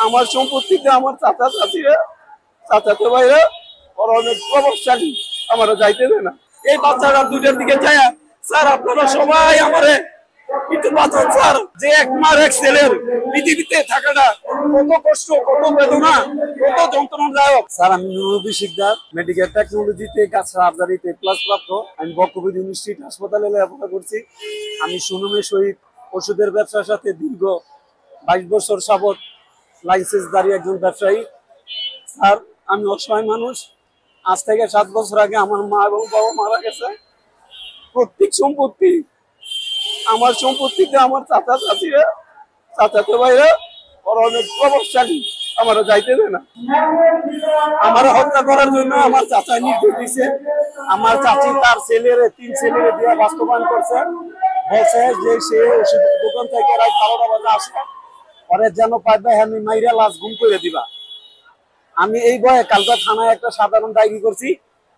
আমার সম্পত্তিতে আমার চাচা চাচিরা চাচাতো ভাইরা ওরা অনেক প্রভাবশালী, আমরা যাইতে দেয় না। এই বাচ্চারা দুইটার দিকে যায়, স্যার আপনারা সবাই আমারে একটু বাঁচান স্যার। যে এক মার এক ছেলের পৃথিবীতে থাকাটা কত কষ্ট, কত বেদনা, কত যন্ত্রণাদায়ক। স্যার আমি নুরুদ্দিন শিকদার, মেডিকেল টেকনোলজিতে কাজ সার্জারিতে প্লাস প্রাপ্ত। আমি বক্ষবিদ ইনস্টিটিউট হাসপাতালে লেখাপড়া করছি। আমি সুনামের সহিত ওষুধের ব্যবসার সাথে দীর্ঘ 22 বছর যাবত লাইসেন্সধারী একজন ব্যবসায়ী। স্যার আমি অসহায় মানুষ। আজ থেকে 7 বছর আগে আমার মা এবং বাবা মারা গেছে। প্রত্যেক সম্পত্তি আমার সম্পত্তিতে আমার চাচা চাচিরা চাচাতো ভাইরা ওরা অনেক প্রভাবশালী, আমরা যাইতে দেয় না। আমার হত্যা করার জন্য আমার চাচা নির্দেশ দিছে। আমার চাচি তার ছেলেরে 3 ছেলেরে দিয়ে বাস্তবায়ন করছে। বলছে যে সে ওষুধ দোকান থেকে রাত 12টা বাজে আসে, পরে যেন পাইবে আমি মাইরা লাশ গুম করে দিবা। আমি এই ভয়ে কালকে থানায় একটা সাধারণ ডায়েরি করছি।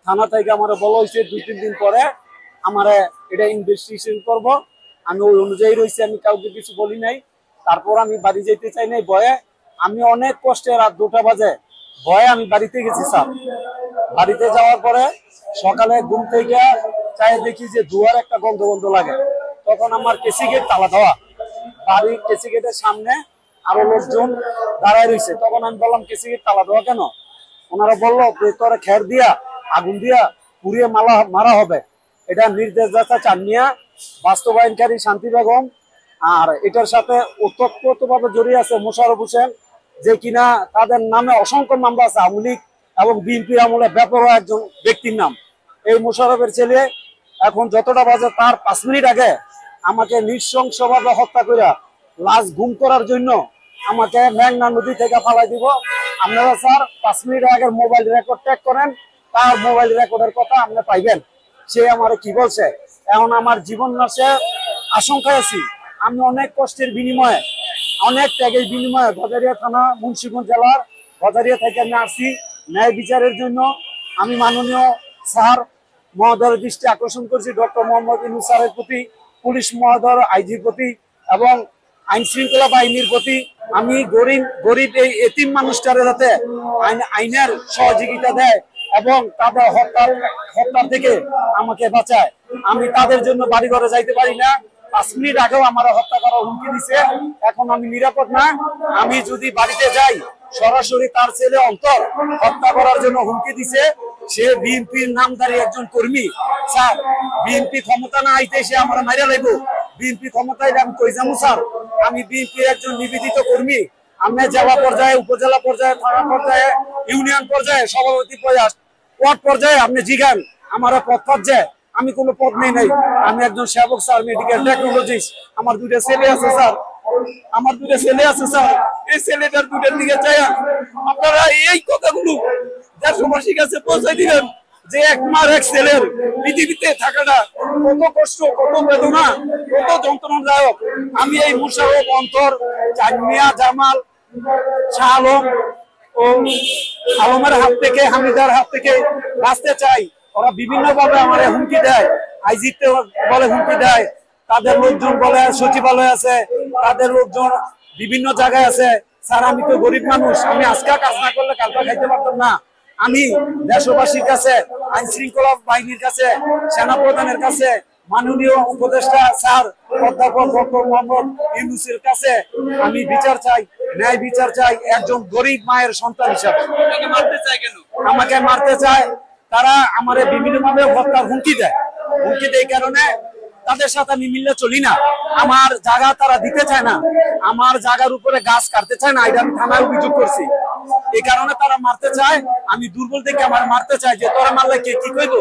থানা থেকে আমার বলা হয়েছে 2-3 দিন পরে আমার এটা ইনভেস্টিগেশন করব। আমি ওই অনুযায়ী রয়েছি, আমি কাউকে কিছু বলি নাই। তারপর আমি বাড়ি যেতে চাই নাই ভয়ে। আমি অনেক কষ্টে রাত 2টা বাজে ভয়ে আমি বাড়িতে গেছি স্যার। বাড়িতে যাওয়ার পরে সকালে ঘুম থেকে চাই দেখি যে দুয়ার একটা গন্ধ গন্ধ লাগে। তখন আমার কেসি গেট তালা দেওয়া, বাড়ির কেসি গেটের সামনে আরো লোকজন দাঁড়ায় রয়েছে। তখন আমি বললাম কেসি গেট তালা দেওয়া কেন? ওনারা বললো তোরা খের দিয়া আগুন দিয়া পুড়িয়ে মারা হবে। এটা নির্দেশ দাতা চানমিয়া, বাস্তবায়নকারী শান্তি বেগম, আর এটার সাথে ওতপ্রোতভাবে জড়িয়ে আছে মোশাররফ হোসেন, যে কিনা তাদের নামে অসংখ্য মামলা আছে আওয়ামী লীগ এবং বিএনপি আমলে বেপরোয়া একজন ব্যক্তির নাম। এই মোশাররফের ছেলে এখন যতটা বাজে তার 5 মিনিট আগে আমাকে নৃশংসভাবে হত্যা করে লাশ গুম করার জন্য আমাকে মেঘনা নদী থেকে ফালাই দিব। আপনারা স্যার 5 মিনিট আগের মোবাইল রেকর্ড ট্যাগ করেন, তার মোবাইল রেকর্ডের কথা আপনি পাইবেন। সে আমার কি বলছে, এখন আমার জীবন নাশের আশঙ্কায় আছি। আমি অনেক কষ্টের বিনিময়ে, অনেক ত্যাগের বিনিময়ে গজারিয়া থানা, মুন্সিগঞ্জ জেলার গজারিয়া থেকে আমি আসছি ন্যায় বিচারের জন্য। আমি মাননীয় স্যার মহোদয়ের দৃষ্টি আকর্ষণ করছি ডক্টর মোহাম্মদ ইউনূস স্যারের প্রতি, পুলিশ মহোদয় আইজির প্রতি এবং আইন শৃঙ্খলা বাহিনীর প্রতি। আমি গরিব এই এতিম মানুষটার যাতে আইনের সহযোগিতা দেয় এবং তাদের হত্যার থেকে আমাকে বাঁচায়। আমি তাদের জন্য বাড়ি ঘরে যাইতে পারি না। 5 মিনিট আগেও আমার হত্যা করার হুমকি দিছে। এখন আমি নিরাপদ না। আমি যদি বাড়িতে যাই সরাসরি তার ছেলে অন্তর হত্যা করার জন্য হুমকি দিছে। সে বিএনপির নামধারী একজন কর্মী। স্যার বিএনপি ক্ষমতা না আইতে সে আমার মাইরা লাগবো। বিএনপি ক্ষমতায় আমি কই যাবো স্যার? আমি বিএনপির একজন নিবেদিত কর্মী। আমি জেলা পর্যায়ে, উপজেলা পর্যায়ে, থানা পর্যায়ে, ইউনিয়ন পর্যায়ে, সভাপতি পর্যায়ে, ওয়ার্ড পর্যায়ে আপনি জিগান আমার পদ পর্যায়ে আমি কোনো পদ নেই নাই। আমি একজন সেবক স্যার, মেডিকেল টেকনোলজিস্ট। আমার 2টা ছেলে আছে স্যার, আমার 2টা ছেলে আছে স্যার। এই ছেলেটার 2টার দিকে চাই আপনারা এই কথাগুলো দেশবাসীর কাছে পৌঁছাই দিবেন যে এক মার এক ছেলের পৃথিবীতে থাকাটা কত কষ্ট, কত বেদনা, কত যন্ত্রণাদায়ক। আমি এই মোশাররফ, অন্তর, চানমিয়া, জামাল, শাহ আলম ও আলমের হাত থেকে, হামিদার হাত থেকে বাঁচতে চাই। ওরা বিভিন্ন ভাবে আমার হুমকি দেয়, আইজিতে বলে হুমকি দেয়, তাদের লোকজন বলে সচিবালয় আছে, তাদের লোকজন বিভিন্ন জায়গায় আছে। স্যার আমি তো গরিব মানুষ, আমি আজকে কাজ না করলে কালকে খাইতে পারতাম না। আমি দেশবাসীর কাছে, আইন শৃঙ্খলা বাহিনীর কাছে, সেনাপ্রধানের কাছে, মাননীয় উপদেষ্টা স্যার অধ্যাপক ডক্টর মোহাম্মদ ইউনূসের কাছে আমি বিচার চাই, ন্যায় বিচার চাই। একজন গরিব মায়ের সন্তান হিসাবে আমাকে মারতে চায়। তারা আমার বিভিন্ন ভাবে হত্যার হুমকি দেয়। হুমকি দেয় কারণে তাদের সাথে আমি মিললে চলি না। আমার জায়গা তারা দিতে চায় না, আমার জায়গার উপরে গাছ কাটতে চায় না। এটা আমি থানায় অভিযোগ করছি। এই কারণে তারা মারতে চায়। আমি দুর্বল থেকে আমার মারতে চাই যে তোরা মারলে কে কি কইবো,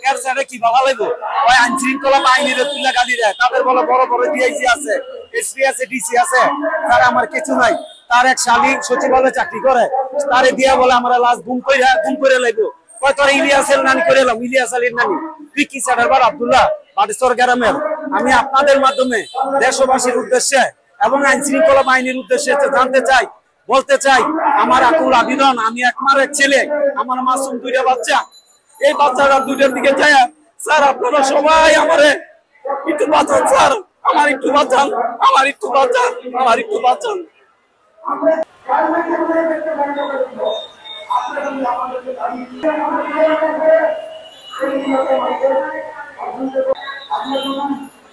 এর সাইডে কি ভাবা লাগবো। ওই আইন শৃঙ্খলা বাহিনীর তুলে গালি দেয়। তাদের বলে বড় বড় ডিআইজি আছে, এসপি আছে, ডিসি আছে। তারা আমার কিছু নাই। তার এক শালীন সচিবালয়ে চাকরি করে, তারে দিয়া বলে আমরা লাশ গুম করে লাগবো। তোরা ইলিয়াসের নানি করে এলাম, ইলিয়াস আলীর নানি। তুই কি সাডারবার আব্দুল্লাহ বাটেশ্বর গ্রামের। আমি আপনাদের মাধ্যমে দেশবাসীর উদ্দেশ্যে এবং আইন শৃঙ্খলা বাহিনীর উদ্দেশ্যে জানতে চাই, বলতে চাই, আমার আকুল আবেদন, আমি একমার এক ছেলে, আমার মাসুম 2টা বাচ্চা। এই বাচ্চারা 2টার দিকে যায়, স্যার আপনারা সবাই আমারে একটু বাঁচান স্যার, আমার একটু বাঁচান, আমার একটু বাঁচান, আমার একটু বাঁচান।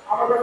আমাদের